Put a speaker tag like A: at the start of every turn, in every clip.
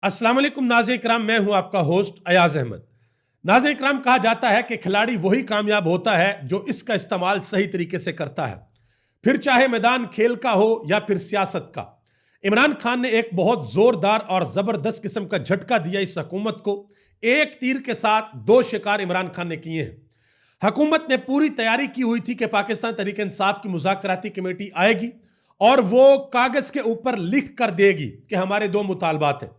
A: अस्सलाम वालेकुम नाज़रीन इकराम, मैं हूं आपका होस्ट अयाज अहमद। नाज़रीन इकराम, कहा जाता है कि खिलाड़ी वही कामयाब होता है जो इसका इस्तेमाल सही तरीके से करता है, फिर चाहे मैदान खेल का हो या फिर सियासत का। इमरान खान ने एक बहुत जोरदार और जबरदस्त किस्म का झटका दिया इस हुकूमत को। एक तीर के साथ दो शिकार इमरान खान ने किए हैं। हुकूमत ने पूरी तैयारी की हुई थी कि पाकिस्तान तहरीक इंसाफ की मुज़ाकराती कमेटी आएगी और वो कागज के ऊपर लिख कर देगी कि हमारे दो मुतालबात हैं।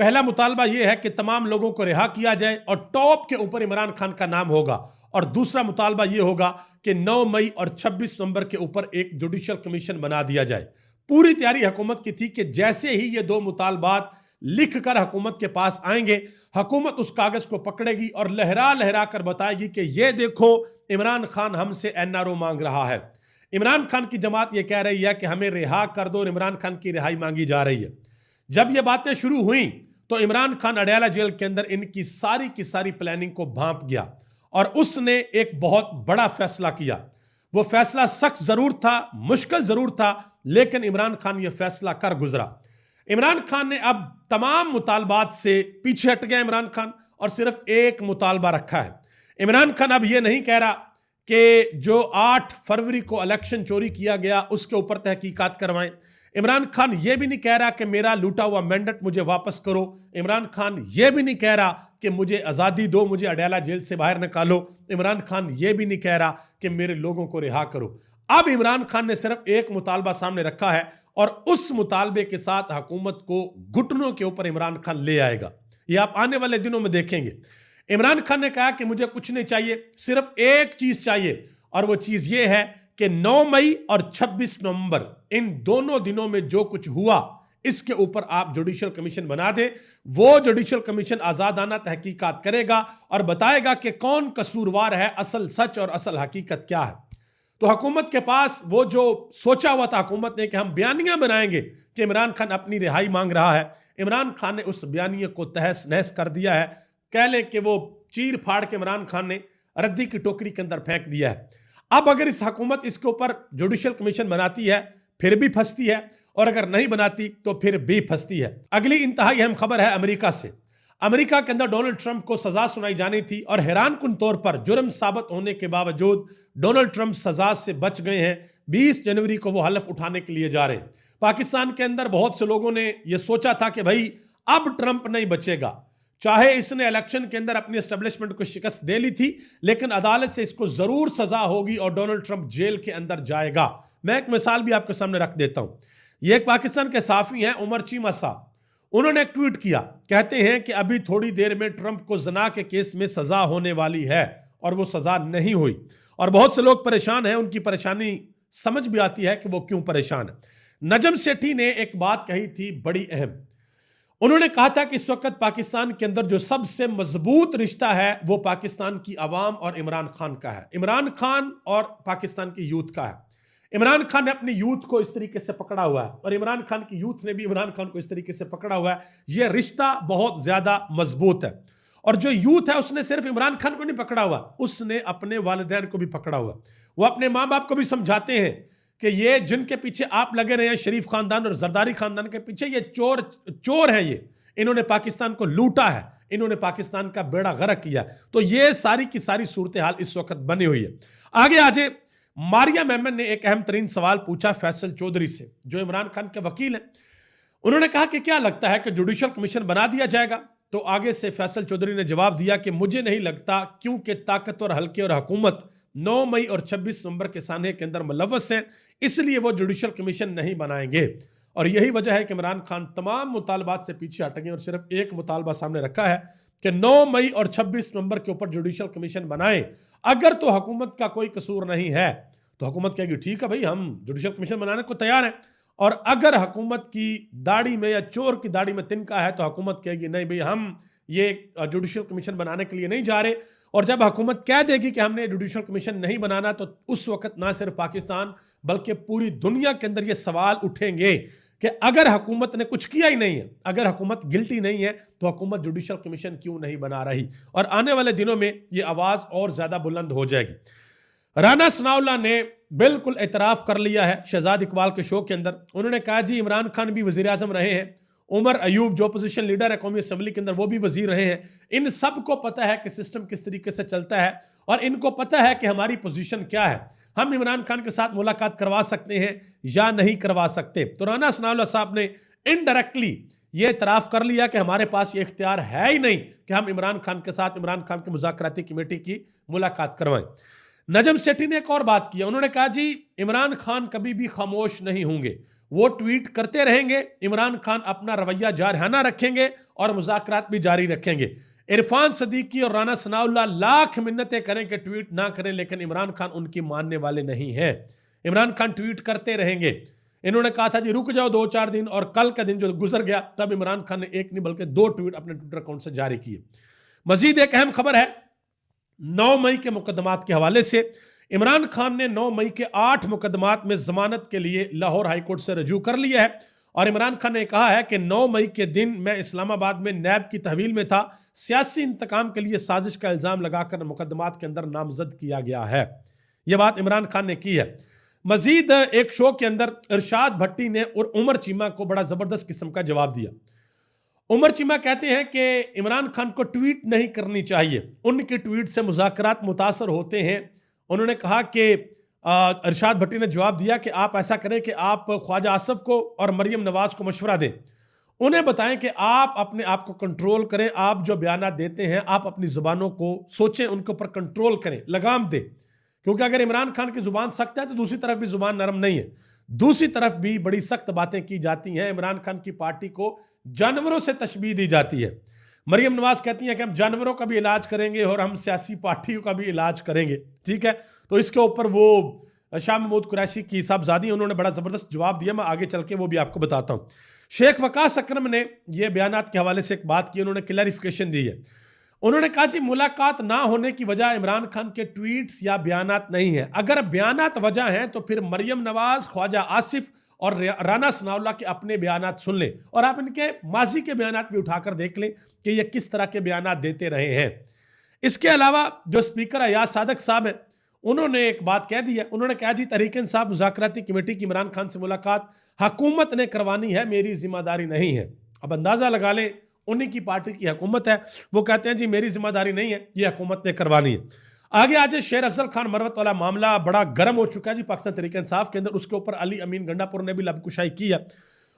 A: पहला मुतालबा यह है कि तमाम लोगों को रिहा किया जाए और टॉप के ऊपर इमरान खान का नाम होगा, और दूसरा मुतालबा यह होगा कि 9 मई और 26 नवंबर के ऊपर एक जुडिशल कमीशन बना दिया जाए। पूरी तैयारी हुकूमत की थी कि जैसे ही ये दो मुतालबात लिख कर हुकूमत के पास आएंगे, हुकूमत उस कागज को पकड़ेगी और लहरा लहरा कर बताएगी कि ये देखो, इमरान खान हमसे एनआरओ मांग रहा है। इमरान खान की जमात यह कह रही है कि हमें रिहा कर दो और इमरान खान की रिहाई मांगी जा रही है। जब ये बातें शुरू हुई तो इमरान खान अडयाला जेल के अंदर इनकी सारी की सारी प्लानिंग को भांप गया और उसने एक बहुत बड़ा फैसला किया। वो फैसला सख्त जरूर था, मुश्किल जरूर था, लेकिन इमरान खान ये फैसला कर गुजरा। इमरान खान ने अब तमाम मुतालबात से पीछे हट गया इमरान खान, और सिर्फ एक मुतालबा रखा है। इमरान खान अब ये नहीं कह रहा कि जो 8 फरवरी को इलेक्शन चोरी किया गया उसके ऊपर तहकीकात करवाएं। इमरान खान यह भी नहीं कह रहा कि मेरा लूटा हुआ मैंडेट मुझे वापस करो। इमरान खान यह भी नहीं कह रहा कि मुझे आज़ादी दो, मुझे अडयाला जेल से बाहर निकालो। इमरान खान यह भी नहीं कह रहा कि मेरे लोगों को रिहा करो। अब इमरान खान ने सिर्फ एक मुतालबा सामने रखा है और उस मुतालबे के साथ हुकूमत को घुटनों के ऊपर इमरान खान ले आएगा। यह आप आने वाले दिनों में देखेंगे। इमरान खान ने कहा कि मुझे कुछ नहीं चाहिए, सिर्फ एक चीज चाहिए, और वो चीज ये है कि 9 मई और 26 नवंबर इन दोनों दिनों में जो कुछ हुआ इसके ऊपर आप जुडिशल कमीशन बना दे। वो जुडिशल कमीशन आजादाना तहकीकात करेगा और बताएगा कि कौन कसूरवार है, असल सच और असल हकीकत क्या है। तो हुकूमत के पास वो जो सोचा हुआ था हुकूमत ने कि हम बयानियां बनाएंगे कि इमरान खान अपनी रिहाई मांग रहा है, इमरान खान ने उस बयानिए को तहस नहस कर दिया है। कह लें कि वो चीर फाड़ के इमरान खान ने रद्दी की टोकरी के अंदर फेंक दिया है। अब अगर इस हुकूमत इसके ऊपर जुडिशल कमीशन बनाती है फिर भी फंसती है, और अगर नहीं बनाती तो फिर भी फंसती है। अगली इंतहाई अहम खबर है अमेरिका से। अमेरिका के अंदर डोनाल्ड ट्रंप को सजा सुनाई जानी थी और हैरानकुन तौर पर जुर्म साबित होने के बावजूद डोनाल्ड ट्रंप सजा से बच गए हैं। 20 जनवरी को वो हलफ उठाने के लिए जा रहे हैं। पाकिस्तान के अंदर बहुत से लोगों ने यह सोचा था कि भाई अब ट्रंप नहीं बचेगा, चाहे इसने इलेक्शन के अंदर अपनी एस्टेब्लिशमेंट को शिकस्त दे ली थी, लेकिन अदालत से इसको जरूर सजा होगी और डोनाल्ड ट्रंप जेल के अंदर जाएगा। मैं एक मिसाल भी आपके सामने रख देता हूं। ये एक पाकिस्तान के साफी हैं उमर चीमा साहब। उन्होंने एक ट्वीट किया, कहते हैं कि अभी थोड़ी देर में ट्रंप को जना के केस में सजा होने वाली है, और वो सजा नहीं हुई। और बहुत से लोग परेशान हैं, उनकी परेशानी समझ भी आती है कि वो क्यों परेशान है। नजम सेठी ने एक बात कही थी बड़ी अहम। उन्होंने कहा था कि इस वक्त पाकिस्तान के अंदर जो सबसे मजबूत रिश्ता है वो पाकिस्तान की आवाम और इमरान खान का है, इमरान खान और पाकिस्तान की यूथ का है। इमरान खान ने अपनी यूथ को इस तरीके से पकड़ा हुआ है और इमरान खान की यूथ ने भी इमरान खान को इस तरीके से पकड़ा हुआ है। यह रिश्ता बहुत ज्यादा मजबूत है। और जो यूथ है उसने सिर्फ इमरान खान को नहीं पकड़ा हुआ, उसने अपने वालिदैन को भी पकड़ा हुआ। वो अपने माँ बाप को भी समझाते हैं कि ये जिनके पीछे आप लगे रहे हैं, शरीफ खानदान और जरदारी खानदान के पीछे, ये चोर है, ये इन्होंने पाकिस्तान को लूटा है, इन्होंने पाकिस्तान का बेड़ा गर्क किया। तो ये सारी की सारी सूरत हाल इस वक्त बनी हुई है। आगे आजे मारिया मेमन ने एक अहम तरीन सवाल पूछा फैसल चौधरी से, जो इमरान खान के वकील हैं। उन्होंने कहा कि क्या लगता है कि जुडिशल कमीशन बना दिया जाएगा? तो आगे से फैसल चौधरी ने जवाब दिया कि मुझे नहीं लगता, क्योंकि ताकतवर हल्के और हुकूमत 9 मई और 26 नवंबर के सानहे के अंदर मुलव्वस हैं, इसलिए वो जुडिशल कमीशन नहीं बनाएंगे। और यही वजह है कि इमरान खान तमाम मुतालबात से पीछे हट गए और सिर्फ एक मुतालबा सामने रखा है कि 9 मई और 26 नवंबर के ऊपर जुडिशल कमीशन बनाएं। अगर तो हुकूमत का कोई कसूर नहीं है तो हुकूमत कहेगी ठीक है भाई, हम जुडिशल कमीशन बनाने को तैयार हैं। और अगर हुकूमत की दाढ़ी में या चोर की दाढ़ी में तिनका है तो हुकूमत कहेगी नहीं भाई, हम ये जुडिशल कमीशन बनाने के लिए नहीं जा रहे। और जब हुकूमत कह देगी कि हमने जुडिशल कमीशन नहीं बनाना, तो उस वक्त ना सिर्फ पाकिस्तान बल्कि पूरी दुनिया के अंदर ये सवाल उठेंगे कि अगर हुकूमत ने कुछ किया ही नहीं है, अगर हुकूमत गिल्टी नहीं है, तो हुकूमत जुडिशल कमीशन क्यों नहीं बना रही। और आने वाले दिनों में ये आवाज और ज्यादा बुलंद हो जाएगी। राना सनाउल्लाह ने बिल्कुल एतराफ कर लिया है शहजाद इकबाल के शो के अंदर। उन्होंने कहा जी इमरान खान भी वजीर आजम रहे हैं उमर अयूब जो अपोजिशन लीडर है कौमी असेंबली के अंदर, वो भी वजीर रहे हैं। इन सबको पता है कि सिस्टम किस तरीके से चलता है और इनको पता है कि हमारी पोजीशन क्या है। हम इमरान खान के साथ मुलाकात करवा सकते हैं या नहीं करवा सकते। तो राना सनाउल्लाह साहब ने इनडायरेक्टली ये इतराफ कर लिया कि हमारे पास ये इख्तियार है ही नहीं कि हम इमरान खान के साथ इमरान खान की मुज़ाकराती कमेटी की मुलाकात करवाएं। नजम सेठी ने एक और बात की, उन्होंने कहा जी इमरान खान कभी भी खामोश नहीं होंगे, वो ट्वीट करते रहेंगे, इमरान खान अपना रवैया जारहाना रखेंगे और मुज़ाकरात भी जारी रखेंगे। इरफान सदीकी और राना सनाउल्लाह लाख मिन्नतें करें कि ट्वीट ना करें, लेकिन इमरान खान उनकी मानने वाले नहीं हैं। इमरान खान ट्वीट करते रहेंगे। इन्होंने कहा था जी रुक जाओ 2-4 दिन, और कल का दिन जो गुजर गया तब इमरान खान ने एक नहीं बल्कि 2 ट्वीट अपने ट्विटर अकाउंट से जारी किए। मजीद एक अहम खबर है 9 मई के मुकदमात के हवाले से। इमरान खान ने 9 मई के 8 मुकदमात में जमानत के लिए लाहौर हाईकोर्ट से रजू कर लिया है और इमरान खान ने कहा है कि 9 मई के दिन मैं इस्लामाबाद में नैब की तहवील में था, सियासी इंतकाम के लिए साजिश का इल्जाम लगाकर मुकदमात के अंदर नामजद किया गया है। यह बात इमरान खान ने की है। मजीद एक शो के अंदर इरशाद भट्टी ने और उमर चीमा को बड़ा जबरदस्त किस्म का जवाब दिया। उमर चीमा कहते हैं कि इमरान खान को ट्वीट नहीं करनी चाहिए, उनके ट्वीट से मुज़ाकरात मुतासर होते हैं। उन्होंने कहा कि इरशाद भट्टी ने जवाब दिया कि आप ऐसा करें कि आप ख्वाजा आसफ को और मरियम नवाज को मशवरा दें, उन्हें बताएं कि आप अपने आप को कंट्रोल करें, आप जो बयान देते हैं आप अपनी ज़ुबानों को सोचें, उनके ऊपर कंट्रोल करें, लगाम दें, क्योंकि अगर इमरान खान की जुबान सख्त है तो दूसरी तरफ भी जुबान नरम नहीं है, दूसरी तरफ भी बड़ी सख्त बातें की जाती हैं। इमरान खान की पार्टी को जानवरों से तशबीह दी जाती है। मरियम नवाज कहती हैं कि हम जानवरों का भी इलाज करेंगे और हम सियासी पार्टियों का भी इलाज करेंगे, ठीक है। तो इसके ऊपर वो शाह महमूद कुरैशी की साहबजादी, उन्होंने बड़ा ज़बरदस्त जवाब दिया, मैं आगे चल के वो भी आपको बताता हूँ। शेख वकास अकरम ने ये बयानात के हवाले से एक बात की, उन्होंने क्लैरिफिकेशन दी है। उन्होंने कहा जी मुलाकात ना होने की वजह इमरान खान के ट्वीट्स या बयानात नहीं है। अगर बयानात वजह हैं तो फिर मरियम नवाज, ख्वाजा आसिफ और राना सनाउल्लाह के अपने बयानात सुन लें और आप इनके माजी के बयानात भी उठाकर देख लें कि ये किस तरह के बयानात देते रहे हैं। इसके अलावा जो स्पीकर अयाज सादक साहब हैं, उन्होंने एक बात कह दी है। उन्होंने कहा जी तहरीक इंसाफ मुज़ाकराती कमेटी की इमरान खान से मुलाकात हुकूमत ने करवानी है, मेरी जिम्मेदारी नहीं है। अब अंदाजा लगा लें, उन्हीं की पार्टी की हुकूमत है, वो कहते हैं जी मेरी जिम्मेदारी नहीं है, ये हुकूमत ने करवानी है। आगे आज शेर अफजल खान मरवत वाला मामला बड़ा गर्म हो चुका है जी पाकिस्तान तहरीक इंसाफ के अंदर। उसके ऊपर अली अमीन गंडापुर ने भी लबकुशाई की है।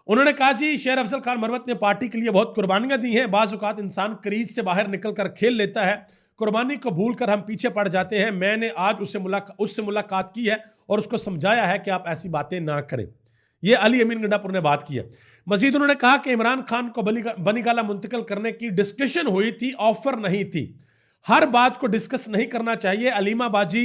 A: उन्होंने कहा जी शेर अफजल खान मरवत ने पार्टी के लिए बहुत कुर्बानियां दी हैं, बाज़ औक़ात इंसान क्रीज से बाहर निकल कर खेल लेता है, कुर्बानी को भूल कर हम पीछे पड़ जाते हैं। मैंने आज उससे मुलाकात की है और उसको समझाया है कि आप ऐसी बातें ना करें। ये अली अमीन गंडापुर ने बात की है। मजीद उन्होंने कहा कि इमरान खान को बनीगाला मुंतकिल करने की डिस्कशन हुई थी, ऑफर नहीं थी। हर बात को डिस्कस नहीं करना चाहिए। अलीमा बाजी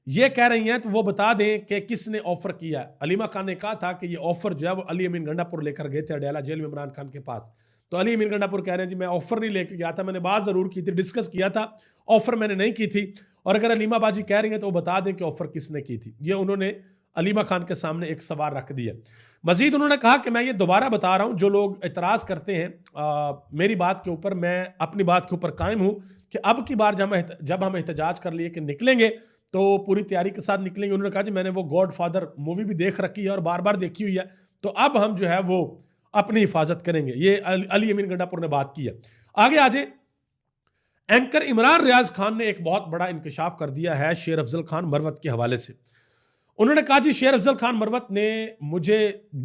A: ये कह रही हैं तो वो बता दें कि किसने ऑफर किया। अलीमा खान ने कहा था कि ये ऑफर जो है वो अली अमीन गंडापुर लेकर गए थे अडयाला जेल में इमरान खान के पास। तो अली अमीन गंडापुर कह रहे हैं जी मैं ऑफर नहीं लेके गया था, मैंने बात जरूर की थी, डिस्कस किया था, ऑफर मैंने नहीं की थी। और अगर अलीमा बाजी कह रही हैं तो वो बता दें कि ऑफर किसने की थी। ये उन्होंने अलीमा खान के सामने एक सवाल रख दिया। मजीद उन्होंने कहा कि मैं ये दोबारा बता रहा हूँ, जो लोग एतराज़ करते हैं मेरी बात के ऊपर, मैं अपनी बात के ऊपर कायम हूँ कि अब की बार जब हम एहतजाज कर लिए कि निकलेंगे तो पूरी तैयारी के साथ निकलेंगे। उन्होंने कहा जी मैंने वो गॉड फादर मूवी भी देख रखी है और बार बार देखी हुई है, तो अब हम जो है वो अपनी हिफाजत करेंगे। ये अली अमीन गंडापुर ने बात की है। आगे आजे एंकर इमरान रियाज खान ने एक बहुत बड़ा इंकशाफ कर दिया है शेर अफजल खान मरवत के हवाले से। उन्होंने कहा जी शेर अफजल खान मरवत ने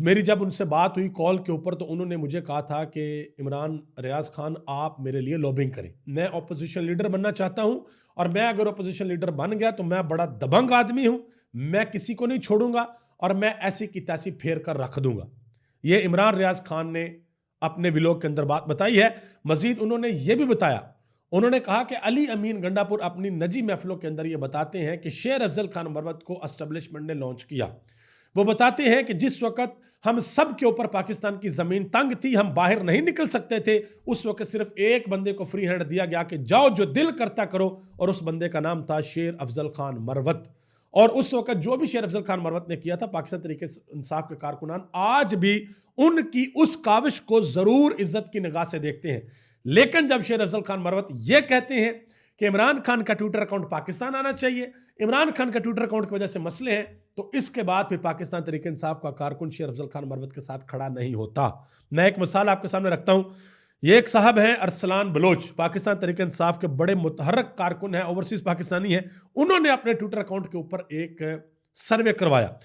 A: मेरी जब उनसे बात हुई कॉल के ऊपर तो उन्होंने मुझे कहा था कि इमरान रियाज खान आप मेरे लिए लॉबिंग करें, मैं अपोजिशन लीडर बनना चाहता हूं और मैं अगर अपोजिशन लीडर बन गया तो मैं बड़ा दबंग आदमी हूं, मैं किसी को नहीं छोड़ूंगा और मैं ऐसी की तैसी फेर कर रख दूंगा। ये इमरान रियाज खान ने अपने व्लॉग के अंदर बात बताई है। मजीद उन्होंने ये भी बताया, उन्होंने कहा कि अली अमीन गंडापुर अपनी निजी महफिलों के अंदर ये बताते हैं कि शेर अफजल खान मरवत को एस्टेब्लिशमेंट ने लॉन्च किया। वो बताते हैं कि जिस वक्त हम सब के ऊपर पाकिस्तान की जमीन तंग थी, हम बाहर नहीं निकल सकते थे, उस वक्त सिर्फ एक बंदे को फ्री हैंड दिया गया कि जाओ जो दिल करता करो, और उस बंदे का नाम था शेर अफजल खान मरवत। और उस वक्त जो भी शेर अफजल खान मरवत ने किया था, पाकिस्तान तरीके इंसाफ के कारकुनान आज भी उनकी उस काविश को जरूर इज्जत की निगाह से देखते हैं। लेकिन जब शेर अफजल खान मरवत ये कहते हैं कि इमरान खान का ट्विटर अकाउंट पाकिस्तान आना चाहिए, इमरान खान का ट्विटर अकाउंट की वजह से मसले हैं, तो इसके बाद फिर पाकिस्तान तहरीक इंसाफ का कारकुन शेर अफजल खान मरवत के साथ खड़ा नहीं होता। मैं एक मिसाल आपके सामने रखता हूं। ये एक साहब हैं अरसलान बलोच, पाकिस्तान तहरीक इंसाफ के बड़े मुतहर्रक कारकुन हैं, ओवरसीज पाकिस्तानी हैं। उन्होंने अपने ट्विटर अकाउंट के ऊपर एक सर्वे करवाया।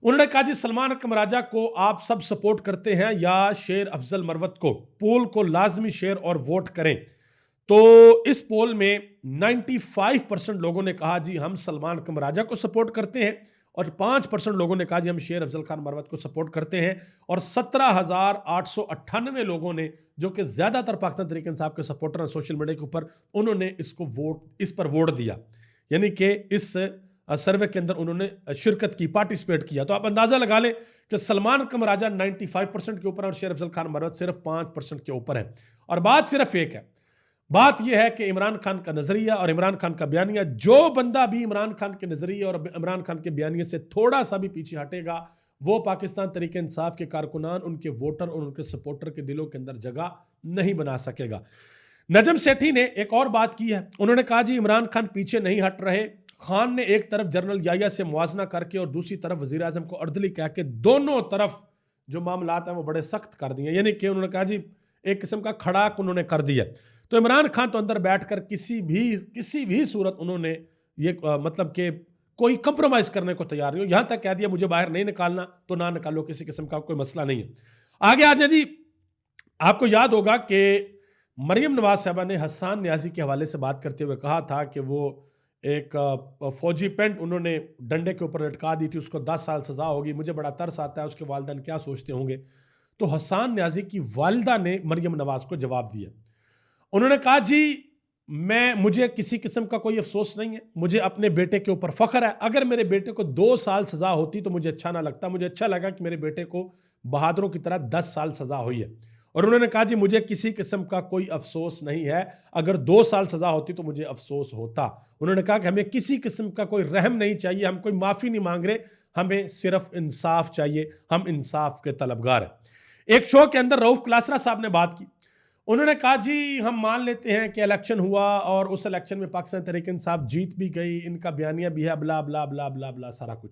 A: उन्होंने कहा जी सलमान अकरम राजा को आप सब सपोर्ट करते हैं या शेर अफजल मरवत को, पोल को लाजमी शेयर और वोट करें। तो इस पोल में 95% लोगों ने कहा जी हम सलमान अकरम राजा को सपोर्ट करते हैं, और 5% लोगों ने कहा जी हम शेर अफजल खान मरवत को सपोर्ट करते हैं, और 17,898 लोगों ने, जो कि ज्यादातर पाकिस्तान तहरीक इंसाफ के सपोर्टर हैं सोशल मीडिया के ऊपर, उन्होंने इस पर वोट दिया। यानी कि इस सर्वे के अंदर उन्होंने शिरकत की, पार्टिसिपेट किया। तो आप अंदाजा लगा लें कि सलमान अकरम राजा 95% के ऊपर है और शेर अफजल खान मरवत सिर्फ 5% के ऊपर है। और बात सिर्फ एक है, बात यह है कि इमरान खान का नजरिया और इमरान खान का बयानिया, जो बंदा भी इमरान खान के नजरिए और इमरान खान के बयानिए से थोड़ा सा भी पीछे हटेगा, वो पाकिस्तान तहरीक इंसाफ के कारकुनान, उनके वोटर और उनके सपोर्टर के दिलों के अंदर जगह नहीं बना सकेगा। नजम सेठी ने एक और बात की है। उन्होंने कहा जी इमरान खान पीछे नहीं हट रहे। खान ने एक तरफ जनरल याया से मुआजना करके और दूसरी तरफ वजीर आजम को अर्दली कह के दोनों तरफ जो मामलात हैं वो बड़े सख्त कर दिए। यानी कि उन्होंने कहा जी एक किस्म का खड़ाक उन्होंने कर दिया। तो इमरान खान तो अंदर बैठकर किसी भी सूरत उन्होंने ये मतलब कि कोई कंप्रोमाइज करने को तैयार नहीं हो। यहां तक कह दिया मुझे बाहर नहीं निकालना तो ना निकालो, किसी किस्म का कोई मसला नहीं है। आगे आ जाए जी, आपको याद होगा कि मरियम नवाज साहबा ने हसन न्याजी के हवाले से बात करते हुए कहा था कि वो एक फौजी पेंट उन्होंने डंडे के ऊपर लटका दी थी, उसको 10 साल सजा होगी। मुझे बड़ा तरस आता है उसके वालिदैन क्या सोचते होंगे। तो हसन न्याजी की वालिदा ने मरियम नवाज को जवाब दिया। उन्होंने कहा जी मुझे किसी किस्म का कोई अफसोस नहीं है, मुझे अपने बेटे के ऊपर फख्र है। अगर मेरे बेटे को 2 साल सजा होती तो मुझे अच्छा ना लगता, मुझे अच्छा लगा कि मेरे बेटे को बहादुरों की तरह 10 साल सजा हुई है। और उन्होंने कहा जी मुझे किसी किस्म का कोई अफसोस नहीं है, अगर 2 साल सजा होती तो मुझे अफसोस होता। उन्होंने कहा कि हमें किसी किस्म का कोई रहम नहीं चाहिए, हम कोई माफी नहीं मांग रहे, हमें सिर्फ इंसाफ चाहिए, हम इंसाफ के तलबगार हैं। एक शो के अंदर रऊफ क्लासरा साहब ने बात की। उन्होंने कहा जी हम मान लेते हैं कि इलेक्शन हुआ और उस इलेक्शन में पाकिस्तान तहरीक इंसाफ जीत भी गई, इनका बयानिया भी है, ब्ला ब्ला ब्ला ब्ला ब्ला सारा कुछ।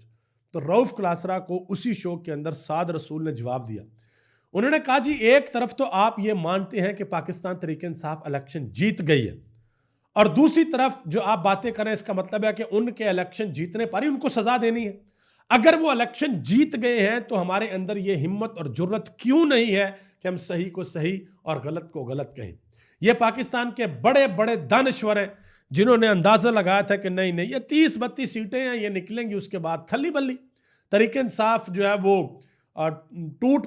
A: तो रऊफ क्लासरा को उसी शो के अंदर साद रसूल ने जवाब दिया। उन्होंने कहा जी एक तरफ तो आप ये मानते हैं कि पाकिस्तान तहरीक इंसाफ इलेक्शन जीत गई है, और दूसरी तरफ जो आप बातें करें इसका मतलब है कि उनके इलेक्शन जीतने पर ही उनको सजा देनी है। अगर वो इलेक्शन जीत गए हैं तो हमारे अंदर ये हिम्मत और जुर्रत क्यों नहीं है कि हम सही को सही और गलत को गलत कहें। ये पाकिस्तान के बड़े बड़े दानश्वर हैं जिन्होंने अंदाजा लगाया था कि नहीं नहीं ये 30-32 सीटें हैं, ये निकलेंगी, उसके बाद खली बल्ली तहरीक इंसाफ जो है वो टूट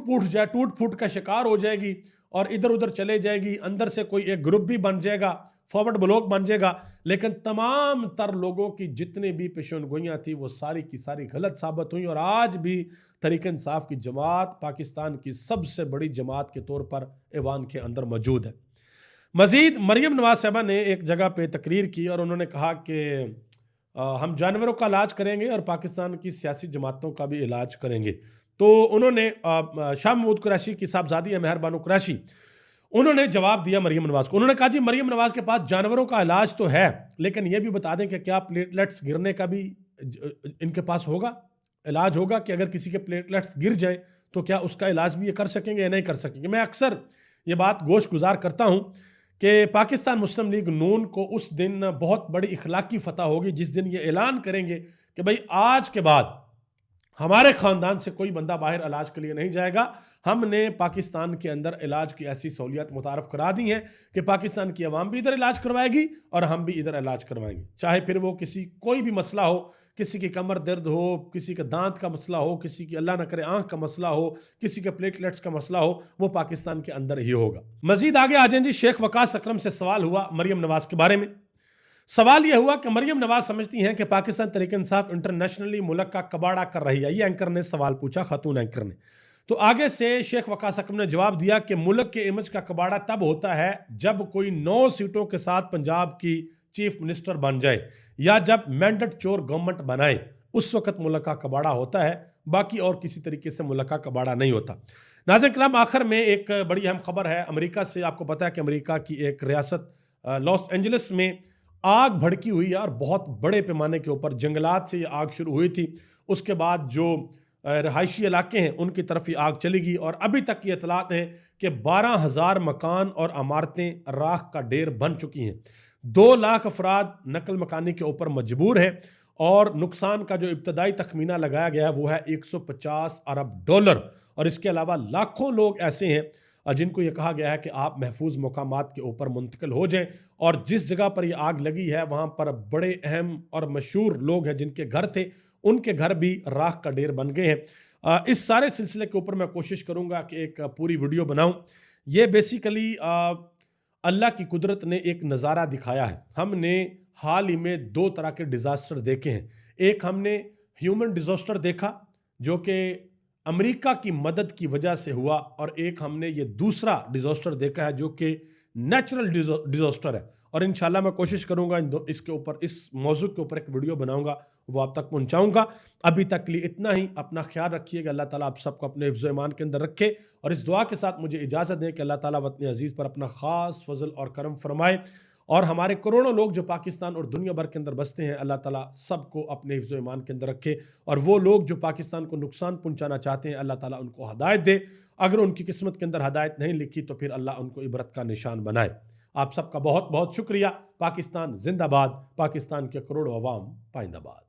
A: फूट का शिकार हो जाएगी और इधर उधर चले जाएगी, अंदर से कोई एक ग्रुप भी बन जाएगा, फॉरवर्ड ब्लॉक बन जाएगा। लेकिन तमाम तर लोगों की जितनी भी पेशेनगोइयां थी वो सारी की सारी गलत साबित हुई, और आज भी तहरीक इंसाफ की जमात पाकिस्तान की सबसे बड़ी जमात के तौर पर ऐवान के अंदर मौजूद है। मजीद मरियम नवाज साहबा ने एक जगह पे तकरीर की और उन्होंने कहा कि हम जानवरों का इलाज करेंगे और पाकिस्तान की सियासी जमातों का भी इलाज करेंगे। तो उन्होंने शाह महमूद कुरैशी की साहबजादी है मेहर बानो कुरैशी, उन्होंने जवाब दिया मरियम नवाज को। उन्होंने कहा जी मरियम नवाज के पास जानवरों का इलाज तो है, लेकिन यह भी बता दें कि क्या प्लेटलेट्स गिरने का भी इनके पास होगा, इलाज होगा कि अगर किसी के प्लेटलेट्स गिर जाएं तो क्या उसका इलाज भी ये कर सकेंगे या नहीं कर सकेंगे। मैं अक्सर ये बात गोश गुजार करता हूं कि पाकिस्तान मुस्लिम लीग नून को उस दिन बहुत बड़ी इखलाकी फतह होगी जिस दिन ये ऐलान करेंगे कि भाई आज के बाद हमारे खानदान से कोई बंदा बाहर इलाज के लिए नहीं जाएगा। हमने पाकिस्तान के अंदर इलाज की ऐसी सहूलियत मुतारफ करा दी हैं कि पाकिस्तान की आवाम भी इधर इलाज करवाएगी और हम भी इधर इलाज करवाएंगे, चाहे फिर वो कोई भी मसला हो, किसी की कमर दर्द हो, किसी का दांत का मसला हो, किसी की अल्लाह न करे आंख का मसला हो, किसी के प्लेटलेट्स का मसला हो, वो पाकिस्तान के अंदर ही होगा। मजीद आगे आ जाएं जी, शेख वकास अकरम से सवाल हुआ मरियम नवाज के बारे में। सवाल यह हुआ कि मरियम नवाज समझती हैं कि पाकिस्तान तहरीक इंसाफ इंटरनेशनली मुल्क का कबाड़ा कर रही है। ये एंकर ने सवाल पूछा, खातून एंकर ने। तो आगे से शेख वकास अकरम ने जवाब दिया कि मुल्क के इमेज का कबाड़ा तब होता है जब कोई 9 सीटों के साथ पंजाब की चीफ मिनिस्टर बन जाए या जब मैंडेट चोर गवर्नमेंट बनाए, उस वक्त मुल्क का कबाड़ा होता है, बाकी और किसी तरीके से मुल्क का कबाड़ा नहीं होता। नाज़रीन किराम, आखिर में एक बड़ी अहम खबर है अमेरिका से। आपको पता है कि अमेरिका की एक रियासत लॉस एंजलिस में आग भड़की हुई है और बहुत बड़े पैमाने के ऊपर जंगलात से ये आग शुरू हुई थी। उसके बाद जो रहायशी इलाके हैं उनकी तरफ ये आग चली गई और अभी तक ये इतलात हैं कि 12,000 मकान और इमारतें राख का ढेर बन चुकी हैं। 2 लाख अफराद नकल मकानी के ऊपर मजबूर हैं और नुकसान का जो इब्तदाई तखमीना लगाया गया है वो है $150 अरब। और इसके अलावा लाखों लोग ऐसे हैं जिनको ये कहा गया है कि आप महफूज मकामात के ऊपर मुंतकिल हो जाएं। और जिस जगह पर यह आग लगी है वहाँ पर बड़े अहम और मशहूर लोग हैं जिनके घर थे, उनके घर भी राख का ढेर बन गए हैं। इस सारे सिलसिले के ऊपर मैं कोशिश करूँगा कि एक पूरी वीडियो बनाऊँ। ये बेसिकली अल्लाह की कुदरत ने एक नज़ारा दिखाया है। हमने हाल ही में 2 तरह के डिज़ास्टर देखे हैं। एक हमने ह्यूमन डिज़ास्टर देखा जो कि अमेरिका की मदद की वजह से हुआ और एक हमने ये दूसरा डिज़ास्टर देखा है जो कि नेचुरल डिज़ास्टर है। और इंशाल्लाह मैं कोशिश करूंगा इसके ऊपर, इस मौजू के ऊपर एक वीडियो बनाऊंगा, वो आप तक पहुंचाऊंगा। अभी तक के लिए इतना ही। अपना ख्याल रखिएगा। अल्लाह ताला आप सबको अपने हिफ्ज़ ईमान के अंदर रखे और इस दुआ के साथ मुझे इजाज़त दें कि अल्लाह ताला वतन अजीज़ पर अपना ख़ास फजल और करम फरमाए और हमारे करोड़ों लोग जो पाकिस्तान और दुनिया भर के अंदर बसते हैं, अल्लाह ताला सबको अपने हिफ्ज़ ईमान के अंदर रखे और वो लोग जो पाकिस्तान को नुकसान पहुंचाना चाहते हैं, अल्लाह ताला उनको हदायत दे। अगर उनकी किस्मत के अंदर हदायत नहीं लिखी तो फिर अल्लाह उनको इबरत का निशान बनाए। आप सबका बहुत बहुत शुक्रिया। पाकिस्तान जिंदाबाद। पाकिस्तान के करोड़ों अवाम पाइंदाबाद।